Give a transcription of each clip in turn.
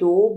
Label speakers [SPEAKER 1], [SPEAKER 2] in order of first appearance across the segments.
[SPEAKER 1] 2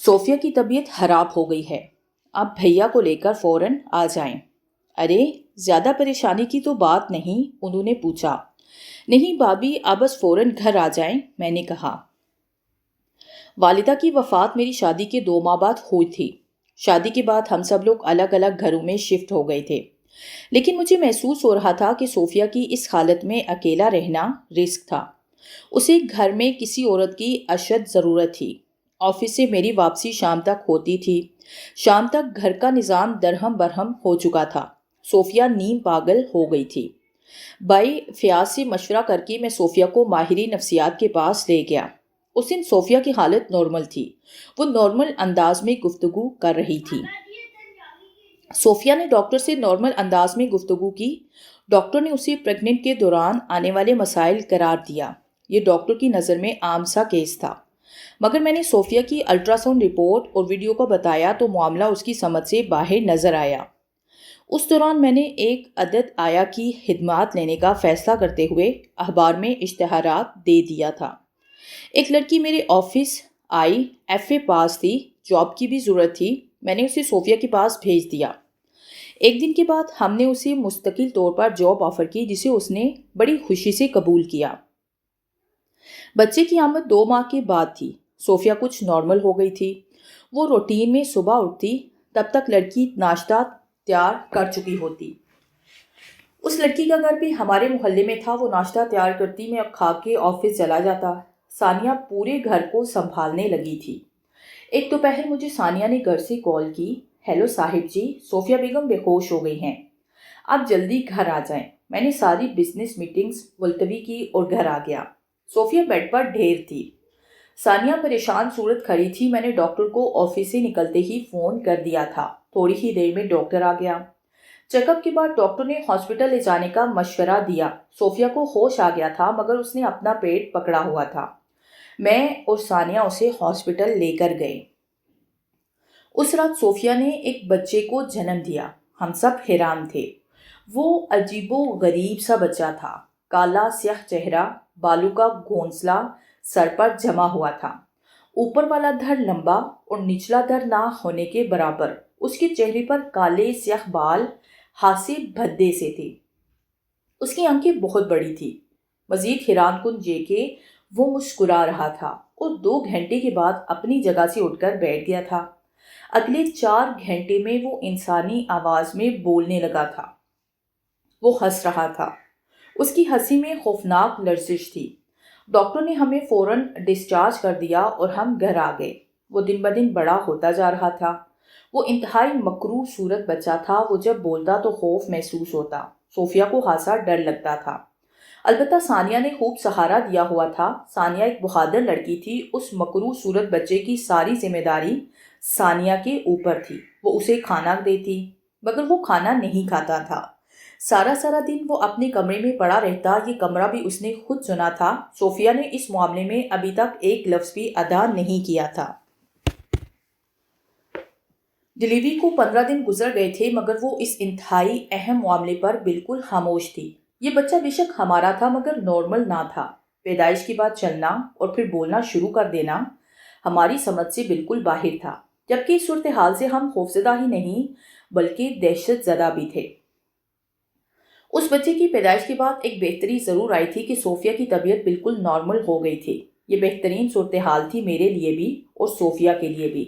[SPEAKER 1] صوفیہ کی طبیعت خراب ہو گئی ہے، آپ بھیا کو لے کر فوراً آ جائیں۔ ارے زیادہ پریشانی کی تو بات نہیں، انہوں نے پوچھا۔ نہیں بھابھی، آپ بس فوراً گھر آ جائیں، میں نے کہا۔ والدہ کی وفات میری شادی کے 2 ماہ بعد ہوئی تھی۔ شادی کے بعد ہم سب لوگ الگ الگ گھروں میں شفٹ ہو گئے تھے، لیکن مجھے محسوس ہو رہا تھا کہ صوفیہ کی اس حالت میں اکیلا رہنا رسک تھا۔ اسے گھر میں کسی عورت کی اشد ضرورت تھی۔ آفس سے میری واپسی شام تک ہوتی تھی۔ شام تک گھر کا نظام درہم برہم ہو چکا تھا۔ صوفیہ نیم پاگل ہو گئی تھی۔ بھائی فیاض سے مشورہ کر کے میں صوفیہ کو ماہر نفسیات کے پاس لے گیا۔ اس دن صوفیہ کی حالت نارمل تھی، وہ نارمل انداز میں گفتگو کر رہی تھی۔ صوفیہ نے ڈاکٹر سے نارمل انداز میں گفتگو کی۔ ڈاکٹر نے اسے پریگننٹ کے دوران آنے والے مسائل قرار دیا۔ یہ ڈاکٹر کی نظر میں عام سا کیس تھا، مگر میں نے صوفیہ کی الٹرا ساؤنڈ رپورٹ اور ویڈیو کو بتایا تو معاملہ اس کی سمجھ سے باہر نظر آیا۔ اس دوران میں نے ایک عدد آیا کی خدمات لینے کا فیصلہ کرتے ہوئے اخبار میں اشتہارات دے دیا تھا۔ ایک لڑکی میرے آفس آئی، ایف اے پاس تھی، جاب کی بھی ضرورت تھی۔ میں نے اسے صوفیہ کے پاس بھیج دیا۔ ایک دن کے بعد ہم نے اسے مستقل طور پر جاب آفر کی، جسے اس نے بڑی خوشی سے قبول کیا۔ بچے کی آمد 2 ماہ کے بعد تھی۔ صوفیہ کچھ نارمل ہو گئی تھی۔ وہ روٹین میں صبح اٹھتی، تب تک لڑکی ناشتہ تیار کر چکی ہوتی۔ اس لڑکی کا گھر بھی ہمارے محلے میں تھا۔ وہ ناشتہ تیار کرتی، میں کھا کے آفس چلا جاتا۔ ثانیہ پورے گھر کو سنبھالنے لگی تھی۔ ایک دوپہر مجھے ثانیہ نے گھر سے کال کی۔ ہیلو صاحب جی، صوفیہ بیگم بے ہوش ہو گئی ہیں، آپ جلدی گھر آ جائیں۔ میں نے ساری بزنس میٹنگز ملتوی کی اور گھر آ گیا۔ صوفیہ بیڈ پر ڈھیر تھی۔ ثانیہ پریشان صورت کھڑی تھی۔ میں نے ڈاکٹر کو آفس سے نکلتے ہی فون کر دیا تھا۔ تھوڑی ہی دیر میں ڈاکٹر آ گیا۔ چیک اپ کے بعد ڈاکٹر نے ہاسپٹل لے جانے کا مشورہ دیا۔ صوفیہ کو ہوش آ گیا تھا، مگر اس نے اپنا پیٹ پکڑا ہوا تھا۔ میں اور ثانیہ اسے ہاسپٹل لے کر گئے۔ اس رات صوفیہ نے ایک بچے کو جنم دیا۔ ہم سب حیران تھے۔ وہ عجیب و غریب سا بچہ تھا، کالا سیاہ چہرہ، بالوں کا گھونسلہ سر پر جمع ہوا تھا، اوپر والا دھڑ لمبا اور نچلا دھڑ نہ ہونے کے برابر۔ اس کے چہرے پر کالے سیاہ بال ہاتھ سے بھدے سے تھے۔ اس کی آنکھیں بہت بڑی تھی۔ مزید حیران کن یہ کہ وہ مسکرا رہا تھا اور 2 گھنٹے کے بعد اپنی جگہ سے اٹھ کر بیٹھ گیا تھا۔ اگلے 4 گھنٹے میں وہ انسانی آواز میں بولنے لگا تھا۔ وہ ہنس رہا تھا۔ اس کی ہنسی میں خوفناک لرزش تھی۔ ڈاکٹر نے ہمیں فوراً ڈسچارج کر دیا اور ہم گھر آ گئے۔ وہ دن بدن بڑا ہوتا جا رہا تھا۔ وہ انتہائی مکروہ صورت بچہ تھا۔ وہ جب بولتا تو خوف محسوس ہوتا۔ صوفیہ کو خاصا ڈر لگتا تھا۔ البتہ ثانیہ نے خوب سہارا دیا ہوا تھا۔ ثانیہ ایک بہادر لڑکی تھی۔ اس مکروہ صورت بچے کی ساری ذمہ داری ثانیہ کے اوپر تھی۔ وہ اسے کھانا دیتی، مگر وہ کھانا نہیں کھاتا تھا۔ سارا دن وہ اپنے کمرے میں پڑا رہتا۔ یہ کمرہ بھی اس نے خود چنا تھا۔ صوفیہ نے اس معاملے میں ابھی تک ایک لفظ بھی ادا نہیں کیا تھا۔ ڈلیوری کو 15 دن گزر گئے تھے، مگر وہ اس انتہائی اہم معاملے پر بالکل خاموش تھی۔ یہ بچہ بے شک ہمارا تھا، مگر نارمل نہ تھا۔ پیدائش کے بعد چلنا اور پھر بولنا شروع کر دینا ہماری سمجھ سے بالکل باہر تھا، جبکہ اس صورتحال سے ہم خوفزدہ ہی نہیں بلکہ دہشت زدہ بھی تھے۔ اس بچے کی پیدائش کے بعد ایک بہتری ضرور آئی تھی کہ صوفیہ کی طبیعت بالکل نارمل ہو گئی تھی۔ یہ بہترین صورتحال تھی میرے لیے بھی اور صوفیہ کے لیے بھی۔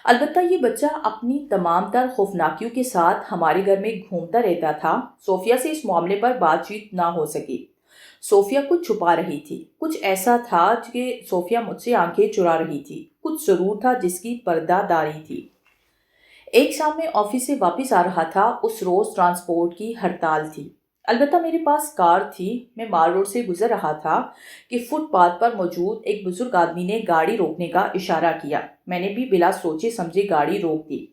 [SPEAKER 1] البتہ یہ بچہ اپنی تمام تر خوفناکیوں کے ساتھ ہمارے گھر میں گھومتا رہتا تھا۔ صوفیہ سے اس معاملے پر بات چیت نہ ہو سکی۔ صوفیہ کچھ چھپا رہی تھی۔ کچھ ایسا تھا کہ صوفیہ مجھ سے آنکھیں چرا رہی تھی۔ کچھ ضرور تھا جس کی پردہ داری تھی۔ ایک شام میں آفس سے واپس آ رہا تھا۔ اس روز ٹرانسپورٹ کی ہڑتال تھی۔ البتہ میرے پاس کار تھی۔ میں مال روڈ سے گزر رہا تھا کہ فٹ پاتھ پر موجود ایک بزرگ آدمی نے گاڑی روکنے کا اشارہ کیا۔ میں نے بھی بلا سوچے سمجھے گاڑی روک دی۔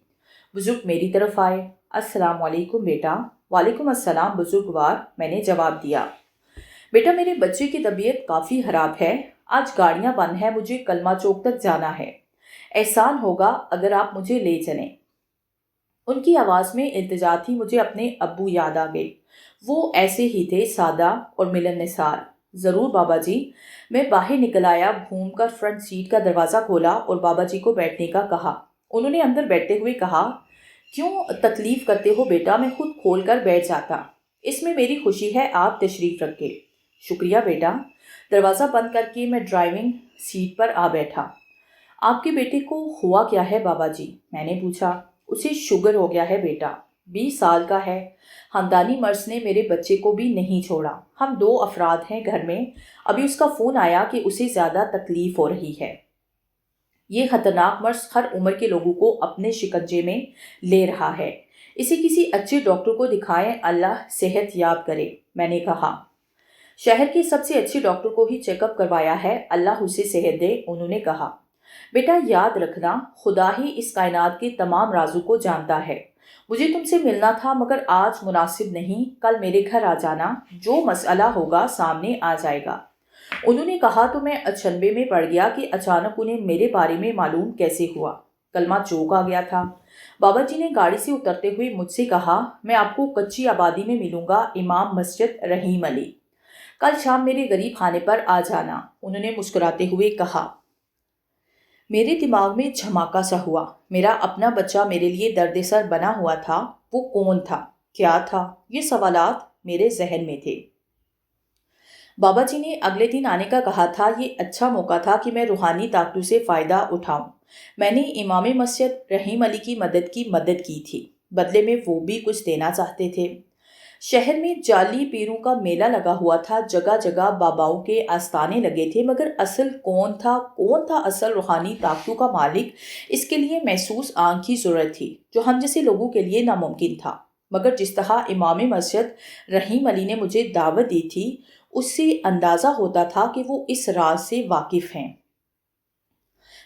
[SPEAKER 1] بزرگ میری طرف آئے۔ السلام علیکم بیٹا۔ وعلیکم السلام بزرگوار، میں نے جواب دیا۔ بیٹا میرے بچے کی طبیعت کافی خراب ہے، آج گاڑیاں بند ہیں، مجھے کلمہ چوک تک جانا ہے، احسان ہوگا اگر آپ مجھے لے چلیں۔ ان کی آواز میں التجا تھی۔ مجھے اپنے ابو یاد آ گئے۔ وہ ایسے ہی تھے، سادہ اور ملن نثار۔ ضرور بابا جی۔ میں باہر نکل آیا، گھوم کر فرنٹ سیٹ کا دروازہ کھولا اور بابا جی کو بیٹھنے کا کہا۔ انہوں نے اندر بیٹھتے ہوئے کہا، کیوں تکلیف کرتے ہو بیٹا، میں خود کھول کر بیٹھ جاتا، اس میں میری خوشی ہے، آپ تشریف رکھے۔ شکریہ بیٹا۔ دروازہ بند کر کے میں ڈرائیونگ سیٹ پر آ بیٹھا۔ آپ کے بیٹے کو ہوا کیا ہے بابا جی؟ میں نے پوچھا۔ اسے شوگر ہو گیا ہے بیٹا، 20 سال کا ہے، خاندانی مرض نے میرے بچے کو بھی نہیں چھوڑا، ہم 2 افراد ہیں گھر میں، ابھی اس کا فون آیا کہ اسے زیادہ تکلیف ہو رہی ہے، یہ خطرناک مرض ہر عمر کے لوگوں کو اپنے شکنجے میں لے رہا ہے، اسے کسی اچھے ڈاکٹر کو دکھائیں، اللہ صحت یاب کرے۔ میں نے کہا، شہر کے سب سے اچھے ڈاکٹر کو ہی چیک اپ کروایا ہے، اللہ اسے صحت دے۔ انہوں نے کہا، بیٹا یاد رکھنا، خدا ہی اس کائنات کے تمام رازوں کو جانتا ہے، مجھے تم سے ملنا تھا مگر آج مناسب نہیں، کل میرے گھر آ جانا، جو مسئلہ ہوگا سامنے آ جائے گا۔ انہوں نے کہا تو میں اچنبے میں پڑ گیا کہ اچانک انہیں میرے بارے میں معلوم کیسے ہوا، کلمہ چوک آ گیا تھا۔ بابا جی نے گاڑی سے اترتے ہوئے مجھ سے کہا، میں آپ کو کچی آبادی میں ملوں گا، امام مسجد رحیم علی، کل شام میرے غریب خانے پر آ جانا۔ انہوں نے مسکراتے ہوئے کہا۔ میرے دماغ میں جھماکا سا ہوا، میرا اپنا بچہ میرے لیے درد سر بنا ہوا تھا، وہ کون تھا، کیا تھا، یہ سوالات میرے ذہن میں تھے۔ بابا جی نے اگلے دن آنے کا کہا تھا، یہ اچھا موقع تھا کہ میں روحانی طاقتوں سے فائدہ اٹھاؤں۔ میں نے امام مسجد رحیم علی کی مدد کی تھی، بدلے میں وہ بھی کچھ دینا چاہتے تھے۔ شہر میں جعلی پیروں کا میلہ لگا ہوا تھا، جگہ جگہ باباؤں کے آستانے لگے تھے، مگر اصل کون تھا اصل روحانی طاقتوں کا مالک، اس کے لیے محسوس آنکھ کی ضرورت تھی، جو ہم جیسے لوگوں کے لیے ناممکن تھا۔ مگر جس طرح امام مسجد رحیم علی نے مجھے دعوت دی تھی، اس سے اندازہ ہوتا تھا کہ وہ اس راز سے واقف ہیں۔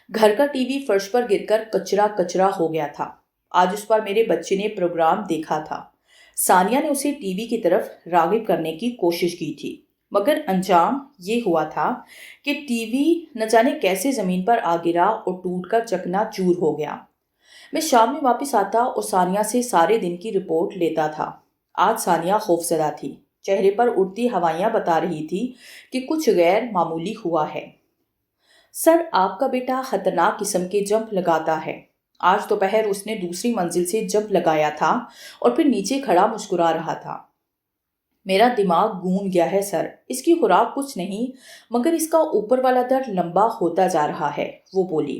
[SPEAKER 1] گھر کا ٹی وی فرش پر گر کر کچرا ہو گیا تھا، آج اس پر میرے بچے نے پروگرام دیکھا تھا۔ ثانیہ نے اسے ٹی وی کی طرف راغب کرنے کی کوشش کی تھی، مگر انجام یہ ہوا تھا کہ ٹی وی نہ جانے کیسے زمین پر آ گرا اور ٹوٹ کر چکنا چور ہو گیا۔ میں شام میں واپس آتا اور ثانیہ سے سارے دن کی رپورٹ لیتا تھا۔ آج ثانیہ خوفزدہ تھی، چہرے پر اڑتی ہوائیاں بتا رہی تھی کہ کچھ غیر معمولی ہوا ہے۔ سر، آپ کا بیٹا خطرناک قسم کے جمپ لگاتا ہے، آج دوپہر اس نے دوسری منزل سے جمپ لگایا تھا اور پھر نیچے کھڑا مسکرا رہا تھا۔ میرا دماغ گون گیا ہے سر، اس کی خوراک کچھ نہیں مگر اس کا اوپر والا در لمبا ہوتا جا رہا ہے، وہ بولی۔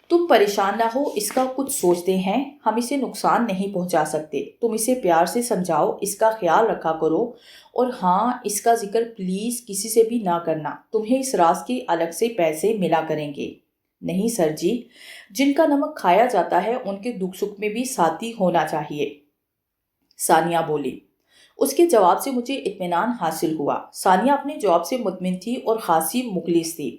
[SPEAKER 1] تم پریشان نہ ہو، اس کا کچھ سوچتے ہیں، ہم اسے نقصان نہیں پہنچا سکتے، تم اسے پیار سے سمجھاؤ، اس کا خیال رکھا کرو، اور ہاں، اس کا ذکر پلیز کسی سے بھی نہ کرنا، تمہیں اس راز کے الگ سے پیسے ملا کریں گے۔ نہیں سر جی، جن کا نمک کھایا جاتا ہے ان کے دکھ سکھ میں بھی ساتھی ہونا چاہیے، ثانیہ بولی۔ اس کے جواب سے مجھے اطمینان حاصل ہوا۔ ثانیہ اپنے جواب سے مطمئن تھی اور خاصی مخلص تھی،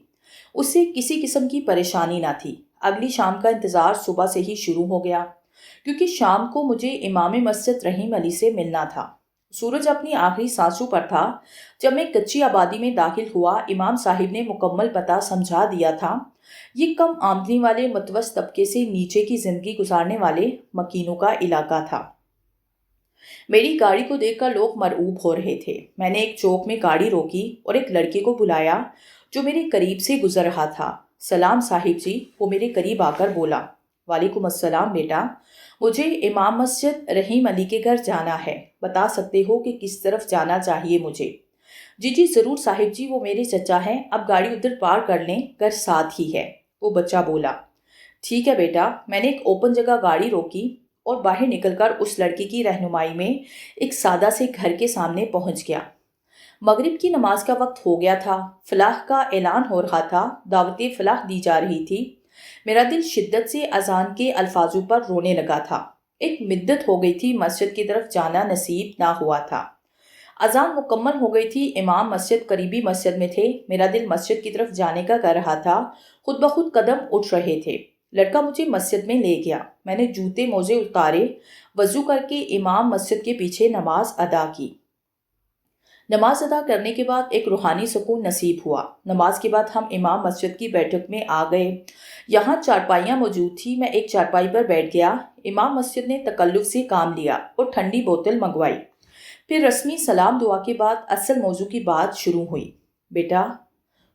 [SPEAKER 1] اس سے کسی قسم کی پریشانی نہ تھی۔ اگلی شام کا انتظار صبح سے ہی شروع ہو گیا، کیونکہ شام کو مجھے امام مسجد رحیم علی سے ملنا تھا۔ سورج اپنی آخری سانسوں پر تھا جب میں کچی آبادی میں داخل ہوا۔ امام صاحب نے مکمل پتہ سمجھا دیا تھا، یہ کم آمدنی والے متوسط طبقے سے نیچے کی زندگی گزارنے والے مکینوں کا علاقہ تھا۔ میری گاڑی کو دیکھ کر لوگ مرعوب ہو رہے تھے۔ میں نے ایک چوک میں گاڑی روکی اور ایک لڑکے کو بلایا جو میرے قریب سے گزر رہا تھا۔ سلام صاحب جی، وہ میرے قریب آ کر بولا۔ وعلیکم السلام بیٹا، مجھے امام مسجد رحیم علی کے گھر جانا ہے، بتا سکتے ہو کہ کس طرف جانا چاہیے مجھے؟ جی ضرور صاحب جی، وہ میرے چچا ہیں، اب گاڑی ادھر پار کر لیں، گھر ساتھ ہی ہے، وہ بچہ بولا۔ ٹھیک ہے بیٹا۔ میں نے ایک اوپن جگہ گاڑی روکی اور باہر نکل کر اس لڑکے کی رہنمائی میں ایک سادہ سے گھر کے سامنے پہنچ گیا۔ مغرب کی نماز کا وقت ہو گیا تھا، فلاح کا اعلان ہو رہا تھا، دعوت فلاح دی جا رہی تھی۔ میرا دل شدت سے اذان کے الفاظوں پر رونے لگا تھا۔ ایک مدت ہو گئی تھی مسجد کی طرف جانا نصیب نہ ہوا تھا۔ اذان مکمل ہو گئی تھی، امام مسجد قریبی مسجد میں تھے، میرا دل مسجد کی طرف جانے کا کر رہا تھا، خود بخود قدم اٹھ رہے تھے۔ لڑکا مجھے مسجد میں لے گیا، میں نے جوتے موزے اتارے، وضو کر کے امام مسجد کے پیچھے نماز ادا کی۔ نماز ادا کرنے کے بعد ایک روحانی سکون نصیب ہوا۔ نماز کے بعد ہم امام مسجد کی بیٹھک میں آ گئے، یہاں چارپائیاں موجود تھی، میں ایک چارپائی پر بیٹھ گیا۔ امام مسجد نے تکلف سے کام لیا اور ٹھنڈی بوتل منگوائی، پھر رسمی سلام دعا کے بعد اصل موضوع کی بات شروع ہوئی۔ بیٹا،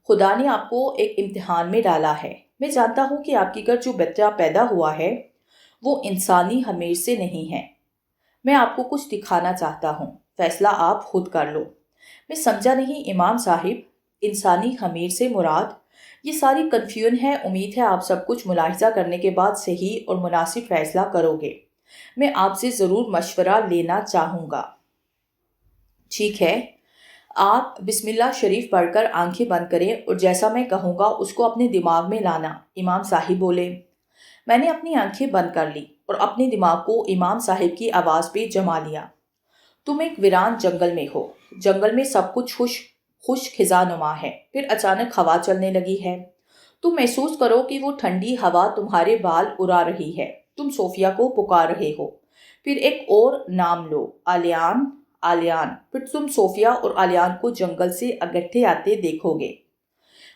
[SPEAKER 1] خدا نے آپ کو ایک امتحان میں ڈالا ہے۔ میں جانتا ہوں کہ آپ کے گھر جو بچہ پیدا ہوا ہے وہ انسانی خمیر سے نہیں ہے۔ میں آپ کو کچھ دکھانا چاہتا ہوں، فیصلہ آپ خود کر لو۔ میں سمجھا نہیں امام صاحب، انسانی خمیر سے مراد؟ یہ ساری کنفیوژن ہے۔ امید ہے آپ سب کچھ ملاحظہ کرنے کے بعد صحیح اور مناسب فیصلہ کرو گے۔ میں آپ سے ضرور مشورہ لینا چاہوں گا۔ ٹھیک ہے، آپ بسم اللہ شریف پڑھ کر آنکھیں بند کریں اور جیسا میں کہوں گا اس کو اپنے دماغ میں لانا، امام صاحب بولے۔ میں نے اپنی آنکھیں بند کر لی اور اپنے دماغ کو امام صاحب کی آواز پہ جما لیا۔ تم ایک ویران جنگل میں ہو، جنگل میں سب کچھ خشک خزاں نما ہے، پھر اچانک ہوا چلنے لگی ہے۔ تم محسوس کرو کہ وہ ٹھنڈی ہوا تمہارے بال اڑا رہی ہے۔ تم صوفیہ کو پکار رہے ہو، پھر ایک اور نام لو، آلیان، آلیان۔ پھر تم صوفیہ اور آلیان کو جنگل سے اکٹھے آتے دیکھو گے۔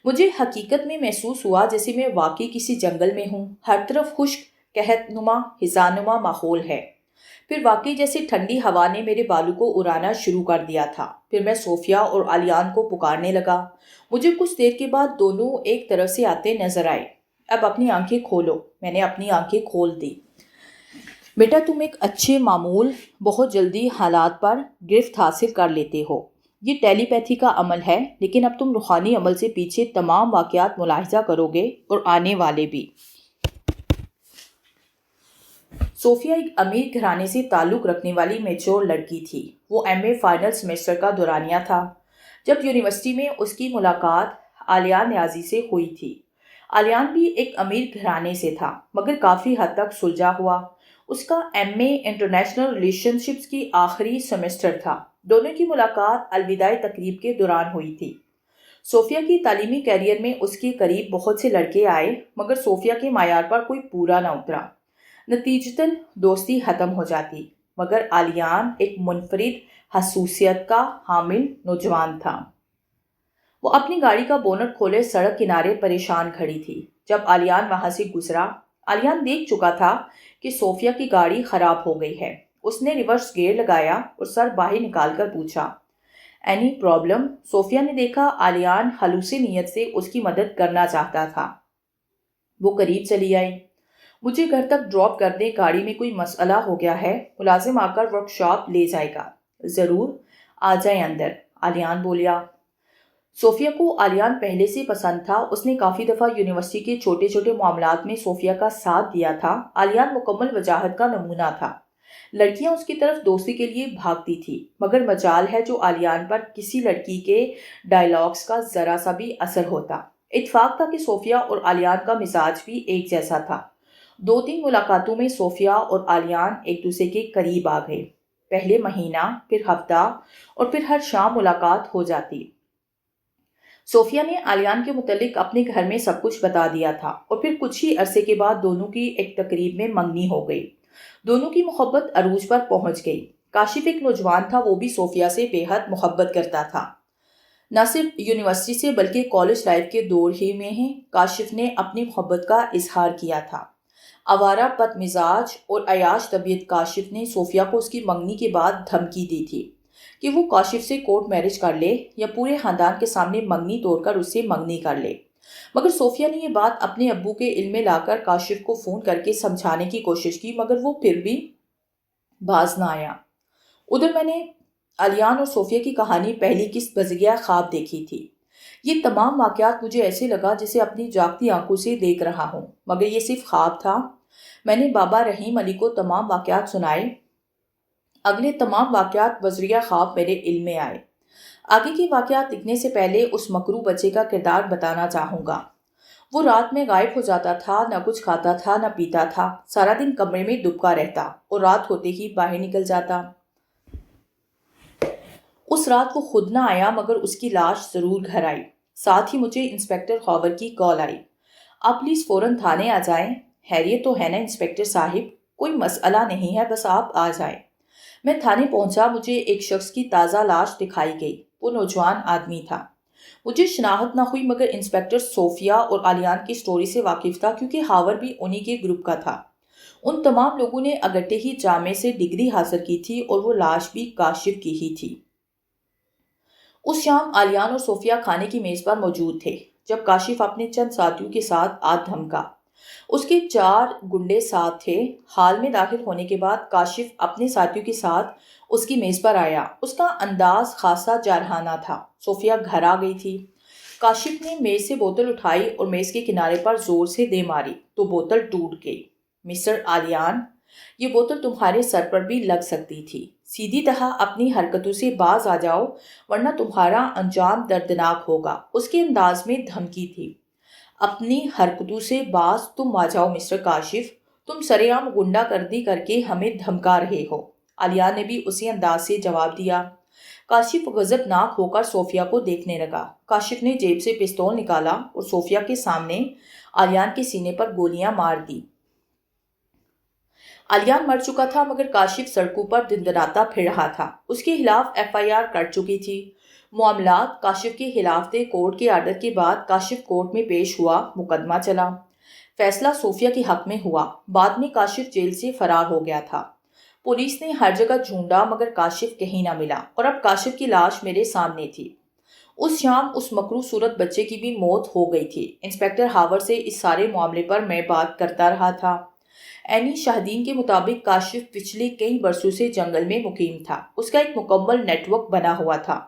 [SPEAKER 1] مجھے حقیقت میں محسوس ہوا جیسے میں واقعی کسی جنگل میں ہوں، ہر طرف خشک قحط نما خزاں نما ماحول ہے۔ پھر واقعی جیسے ٹھنڈی ہوا نے میرے بالوں کو اڑانا شروع کر دیا تھا۔ پھر میں صوفیہ اور آلیان کو پکارنے لگا۔ مجھے کچھ دیر کے بعد دونوں ایک طرف سے آتے نظر آئے۔ اب اپنی آنکھیں کھولو۔ میں نے اپنی آنکھیں کھول دی۔ بیٹا، تم ایک اچھے معمول بہت جلدی حالات پر گرفت حاصل کر لیتے ہو۔ یہ ٹیلی پیتھی کا عمل ہے، لیکن اب تم روحانی عمل سے پیچھے تمام واقعات ملاحظہ کرو گے اور آنے والے بھی۔ صوفیہ ایک امیر گھرانے سے تعلق رکھنے والی میچور لڑکی تھی۔ وہ ایم اے فائنل سیمسٹر کا دورانیہ تھا جب یونیورسٹی میں اس کی ملاقات آلیان نیازی سے ہوئی تھی۔ آلیان بھی ایک امیر گھرانے سے تھا، مگر کافی حد تک سلجھا ہوا۔ اس کا ایم اے انٹرنیشنل ریلیشن شپس کی آخری سیمسٹر تھا۔ دونوں کی ملاقات الوداعی تقریب کے دوران ہوئی تھی۔ صوفیہ کی تعلیمی کیریئر میں اس کے قریب بہت سے لڑکے آئے، مگر صوفیہ کے معیار پر کوئی پورا نہ اترا۔ نتیجتاً دوستی ختم ہو جاتی، مگر آلیان ایک منفرد خصوصیت کا حامل نوجوان تھا۔ وہ اپنی گاڑی کا بونٹ کھولے سڑک کنارے پریشان کھڑی تھی۔ جب آلیان وہاں سے گزرا، آلیان دیکھ چکا تھا کہ صوفیہ کی گاڑی خراب ہو گئی ہے۔ اس نے ریورس گیئر لگایا اور سر باہر نکال کر پوچھا، اینی پرابلم؟ صوفیہ نے دیکھا آلیان خلوصِ نیت سے اس کی مدد کرنا چاہتا تھا۔ وہ قریب چلی آئی۔ مجھے گھر تک ڈراپ کر دیں، گاڑی میں کوئی مسئلہ ہو گیا ہے، ملازم آ کر ورک شاپ لے جائے گا۔ ضرور، آ جائیں اندر، آلیان بولیا۔ صوفیہ کو آلیان پہلے سے پسند تھا۔ اس نے کافی دفعہ یونیورسٹی کے چھوٹے چھوٹے معاملات میں صوفیہ کا ساتھ دیا تھا۔ آلیان مکمل وجاہت کا نمونہ تھا۔ لڑکیاں اس کی طرف دوستی کے لیے بھاگتی تھی، مگر مجال ہے جو آلیان پر کسی لڑکی کے ڈائیلاگز کا ذرا سا بھی اثر ہوتا۔ اتفاق تھا کہ صوفیہ اور آلیان کا مزاج بھی ایک جیسا تھا۔ 2-3 ملاقاتوں میں صوفیہ اور آلیان ایک دوسرے کے قریب آ گئے۔ پہلے مہینہ، پھر ہفتہ اور پھر ہر شام ملاقات ہو جاتی۔ صوفیہ نے آلیان کے متعلق اپنے گھر میں سب کچھ بتا دیا تھا، اور پھر کچھ ہی عرصے کے بعد دونوں کی ایک تقریب میں منگنی ہو گئی۔ دونوں کی محبت عروج پر پہنچ گئی۔ کاشف ایک نوجوان تھا، وہ بھی صوفیہ سے بے حد محبت کرتا تھا۔ نہ صرف یونیورسٹی سے بلکہ کالج لائف کے دور ہی میں ہی کاشف نے اپنی محبت کا اظہار کیا تھا۔ آوارہ بد مزاج اور عیاش طبیعت کاشف نے صوفیہ کو اس کی منگنی کے بعد دھمکی دی تھی کہ وہ کاشف سے کورٹ میرج کر لے یا پورے خاندان کے سامنے منگنی توڑ کر اس سے منگنی کر لے۔ مگر صوفیہ نے یہ بات اپنے ابو کے علم میں لا کر کاشف کو فون کر کے سمجھانے کی کوشش کی، مگر وہ پھر بھی باز نہ آیا۔ ادھر میں نے آلیان اور صوفیہ کی کہانی پہلی قسط بذریعہ خواب دیکھی تھی۔ یہ تمام واقعات مجھے ایسے لگا جسے اپنی جاگتی آنکھوں سے دیکھ رہا ہوں، مگر یہ صرف خواب تھا۔ میں نے بابا رحیم علی کو تمام واقعات سنائے۔ اگلے تمام واقعات بذریعہ خواب میرے علم میں آئے۔ آگے کے واقعات لکھنے سے پہلے اس مکروہ بچے کا کردار بتانا چاہوں گا۔ وہ رات میں غائب ہو جاتا تھا، نہ کچھ کھاتا تھا نہ پیتا تھا، سارا دن کمرے میں دبکا رہتا اور رات ہوتے ہی باہر نکل جاتا۔ اس رات وہ خود نہ آیا، مگر اس کی لاش ضرور گھر آئی۔ ساتھ ہی مجھے انسپکٹر خاور کی کال آئی، آپ پلیز فوراً تھانے آ جائیں۔ خیریت تو ہے نا انسپکٹر صاحب؟ کوئی مسئلہ نہیں ہے، بس آپ آ جائیں۔ میں تھانے پہنچا۔ مجھے ایک شخص کی تازہ لاش دکھائی گئی۔ وہ نوجوان آدمی تھا۔ مجھے شناخت نہ ہوئی، مگر انسپکٹر صوفیہ اور آلیان کی سٹوری سے واقف تھا، کیونکہ خاور بھی انہی کے گروپ کا تھا۔ ان تمام لوگوں نے اگرٹے ہی جامعے سے ڈگری حاصل کی تھی اور وہ لاش بھی کاشف کی ہی تھی۔ اس شام آلیان اور صوفیہ کھانے کی میز پر موجود تھے جب کاشف اپنے چند ساتھیوں کے ساتھ آ دھمکا۔ اس کے 4 گنڈے ساتھ تھے۔ حال میں داخل ہونے کے بعد کاشف اپنے ساتھیوں کے ساتھ اس کی میز پر آیا۔ اس کا انداز خاصا جارحانہ تھا۔ صوفیہ گھر آ گئی تھی۔ کاشف نے میز سے بوتل اٹھائی اور میز کے کنارے پر زور سے دے ماری تو بوتل ٹوٹ گئی۔ مسٹر آلیان، یہ بوتل تمہارے سر پر بھی لگ سکتی تھی۔ سیدھی طرح اپنی حرکتوں سے باز آ جاؤ ورنہ تمہارا انجام دردناک ہوگا۔ اس کے انداز میں دھمکی تھی۔ اپنی حرکتوں سے باز تم آ جاؤ مسٹر کاشف، تم سرعام غنڈہ گردی کر کے ہمیں دھمکا رہے ہو۔ آلیان نے بھی اسی انداز سے جواب دیا۔ کاشف غضبناک ہو کر صوفیہ کو دیکھنے لگا۔ کاشف نے جیب سے پستول نکالا اور صوفیہ کے سامنے آلیان کے سینے پر گولیاں مار دی۔ آلیان مر چکا تھا مگر کاشف سڑکوں پر دندناتا پھر رہا تھا۔ اس کے خلاف FIR کٹ چکی تھی۔ معاملات کاشف کے خلاف تھے۔ کورٹ کے آرڈر کے بعد کاشف کورٹ میں پیش ہوا، مقدمہ چلا۔ فیصلہ صوفیہ کے حق میں ہوا۔ بعد میں کاشف جیل سے فرار ہو گیا تھا۔ پولیس نے ہر جگہ ڈھونڈا مگر کاشف کہیں نہ ملا اور اب کاشف کی لاش میرے سامنے تھی۔ اس شام اس مکروہ صورت بچے کی بھی موت ہو گئی تھی۔ انسپکٹر ہاور سے اس سارے معاملے پر میں بات کرتا رہا تھا۔ اینی شاہدین کے مطابق کاشف پچھلے کئی برسوں سے جنگل میں مقیم تھا۔ اس کا ایک مکمل نیٹ ورک بنا ہوا تھا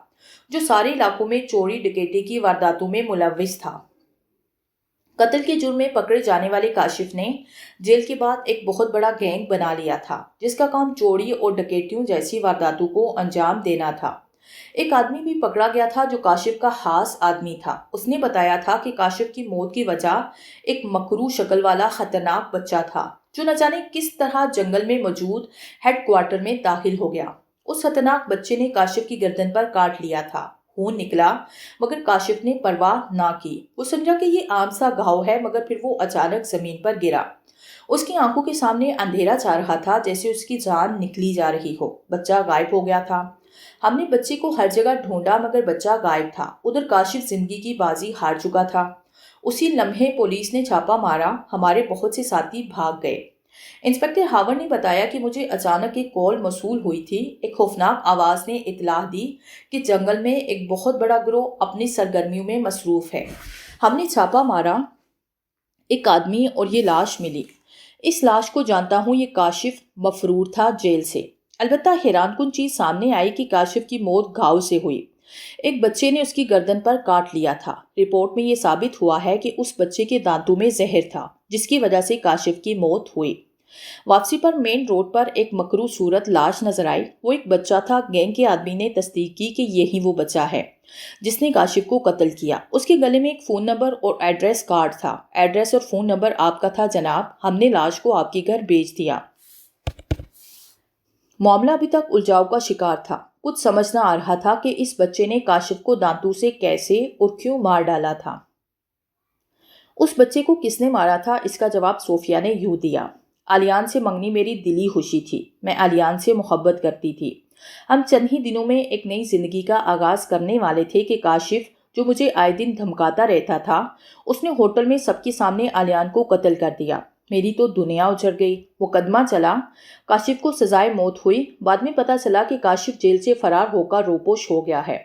[SPEAKER 1] جو سارے علاقوں میں چوری ڈکیتی کی وارداتوں میں ملوث تھا۔ قتل کے جرم میں پکڑے جانے والے کاشف نے جیل کے بعد ایک بہت بڑا گینگ بنا لیا تھا جس کا کام چوری اور ڈکیتیوں جیسی وارداتوں کو انجام دینا تھا۔ ایک آدمی بھی پکڑا گیا تھا جو کاشف کا خاص آدمی تھا۔ اس نے بتایا تھا کہ کاشف کی موت کی وجہ ایک مکروہ شکل والا خطرناک بچہ تھا جو نہ جانے کس طرح جنگل میں موجود ہیڈ کوارٹر میں داخل ہو گیا۔ اس خطرناک بچے نے کاشف کی گردن پر کاٹ لیا تھا۔ خون نکلا مگر کاشف نے پرواہ نہ کی۔ وہ سمجھا کہ یہ عام سا گھاؤ ہے مگر پھر وہ اچانک زمین پر گرا۔ اس کی آنکھوں کے سامنے اندھیرا چھا رہا تھا جیسے اس کی جان نکلی جا رہی ہو۔ بچہ غائب ہو گیا تھا۔ ہم نے بچے کو ہر جگہ ڈھونڈا مگر بچہ غائب تھا۔ ادھر کاشف زندگی کی بازی ہار چکا تھا۔ اسی لمحے پولیس نے چھاپا مارا۔ ہمارے بہت سے ساتھی بھاگ گئے۔ انسپکٹر ہاور نے بتایا کہ مجھے اچانک ایک کال موصول ہوئی تھی۔ ایک خوفناک آواز نے اطلاع دی کہ جنگل میں ایک بہت بڑا گروہ اپنی سرگرمیوں میں مصروف ہے۔ ہم نے چھاپا مارا، ایک آدمی اور یہ لاش ملی۔ اس لاش کو جانتا ہوں، یہ کاشف مفرور تھا جیل سے۔ البتہ حیران کن چیز سامنے آئی کہ کاشف کی موت گھاؤ سے ہوئی۔ ایک بچے نے اس کی گردن پر کاٹ لیا تھا۔ رپورٹ میں یہ ثابت ہوا ہے کہ اس بچے کے دانتوں میں زہر تھا جس کی وجہ سے کاشف کی موت ہوئی۔ واپسی پر مین روڈ پر ایک مکروہ صورت لاش نظر آئی۔ وہ ایک بچہ تھا۔ گینگ کے آدمی نے تصدیق کی کہ یہی وہ بچہ ہے جس نے کاشف کو قتل کیا۔ اس کے گلے میں ایک فون نمبر اور ایڈریس کارڈ تھا۔ ایڈریس اور فون نمبر آپ کا تھا جناب۔ ہم نے لاش کو آپ کے گھر بھیج دیا۔ معاملہ ابھی تک الجھاؤ کا شکار تھا۔ کچھ سمجھ نہ آ رہا تھا کہ اس بچے نے کاشف کو دانتوں سے کیسے اور کیوں مار ڈالا تھا۔ اس بچے کو کس نے مارا تھا، اس کا جواب صوفیہ نے یوں دیا۔ آلیان سے منگنی میری دلی خوشی تھی۔ میں آلیان سے محبت کرتی تھی۔ ہم چند ہی دنوں میں ایک نئی زندگی کا آغاز کرنے والے تھے کہ کاشف، جو مجھے آئے دن دھمکاتا رہتا تھا، اس نے ہوٹل میں سب کے سامنے آلیان کو قتل کر دیا۔ میری تو دنیا اجڑ گئی۔ مقدمہ چلا۔ کاشف کو سزائے موت ہوئی۔ بعد میں پتہ چلا کہ کاشف جیل سے فرار ہو کر روپوش ہو گیا ہے۔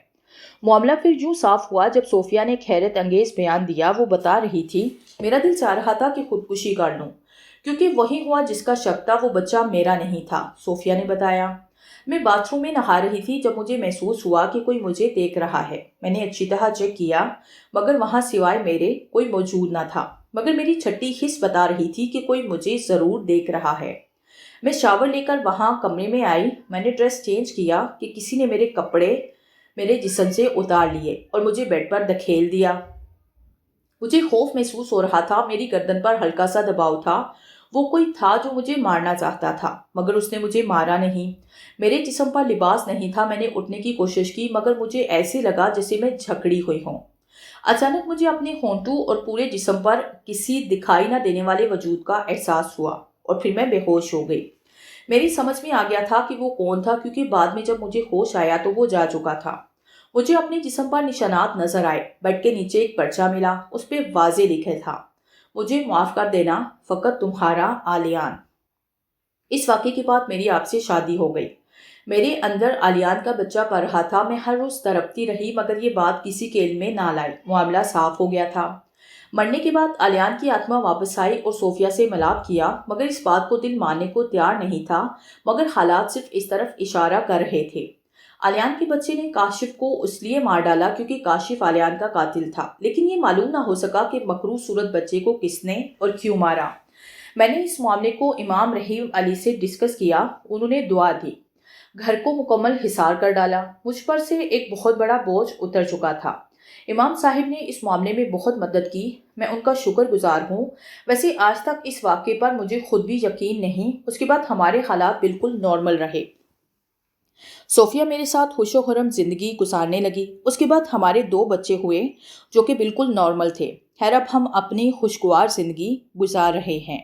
[SPEAKER 1] معاملہ پھر یوں صاف ہوا جب صوفیہ نے ایک حیرت انگیز بیان دیا۔ وہ بتا رہی تھی، میرا دل چاہ رہا تھا کہ خودکشی کر لوں کیونکہ وہی ہوا جس کا شک تھا، وہ بچہ میرا نہیں تھا۔ صوفیہ نے بتایا، میں باتھ روم میں نہا رہی تھی جب مجھے محسوس ہوا کہ کوئی مجھے دیکھ رہا ہے۔ میں نے اچھی طرح چیک کیا مگر وہاں سوائے میرے کوئی موجود نہ تھا، مگر میری چھٹی حس بتا رہی تھی کہ کوئی مجھے ضرور دیکھ رہا ہے۔ میں شاور لے کر وہاں کمرے میں آئی۔ میں نے ڈریس چینج کیا کہ کسی نے میرے کپڑے میرے جسم سے اتار لیے اور مجھے بیڈ پر دھکیل دیا۔ مجھے خوف محسوس ہو رہا تھا۔ میری گردن پر ہلکا سا دباؤ تھا۔ وہ کوئی تھا جو مجھے مارنا چاہتا تھا مگر اس نے مجھے مارا نہیں۔ میرے جسم پر لباس نہیں تھا۔ میں نے اٹھنے کی کوشش کی مگر مجھے ایسے لگا جیسے میں جھکڑی ہوئی ہوں۔ اچانک مجھے اپنے ہونٹوں اور پورے جسم پر کسی دکھائی نہ دینے والے وجود کا احساس ہوا اور پھر میں بے ہوش ہو گئی۔ میری سمجھ میں آ گیا تھا کہ وہ کون تھا کیونکہ بعد میں جب مجھے ہوش آیا تو وہ جا چکا تھا۔ مجھے اپنے جسم پر نشانات نظر آئے۔ بیڈ کے نیچے ایک پرچہ ملا، اس پہ واضح لکھا تھا، مجھے معاف کر دینا، فقط تمہارا آلیان۔ اس واقعے کے بعد میری آپ سے شادی ہو گئی۔ میرے اندر آلیان کا بچہ پڑ رہا تھا۔ میں ہر روز تڑپتی رہی مگر یہ بات کسی کے علم میں نہ لائی۔ معاملہ صاف ہو گیا تھا۔ مرنے کے بعد آلیان کی آتما واپس آئی اور صوفیہ سے ملاپ کیا، مگر اس بات کو دل ماننے کو تیار نہیں تھا، مگر حالات صرف اس طرف اشارہ کر رہے تھے۔ آلیان کے بچے نے کاشف کو اس لیے مار ڈالا کیونکہ کاشف آلیان کا قاتل تھا، لیکن یہ معلوم نہ ہو سکا کہ مکروہ صورت بچے کو کس نے اور کیوں مارا۔ میں نے اس معاملے کو امام رحیم علی سے ڈسکس کیا، انہوں نے دعا دی، گھر کو مکمل حصار کر ڈالا۔ مجھ پر سے ایک بہت بڑا بوجھ اتر چکا تھا۔ امام صاحب نے اس معاملے میں بہت مدد کی، میں ان کا شکر گزار ہوں۔ ویسے آج تک اس واقعے پر مجھے خود بھی یقین نہیں۔ اس کے بعد ہمارے حالات بالکل نارمل رہے۔ صوفیہ میرے ساتھ خوش و خرم زندگی گزارنے لگی۔ اس کے بعد ہمارے 2 بچے ہوئے جو کہ بالکل نارمل تھے۔ خیر اب ہم اپنی خوشگوار زندگی گزار رہے ہیں۔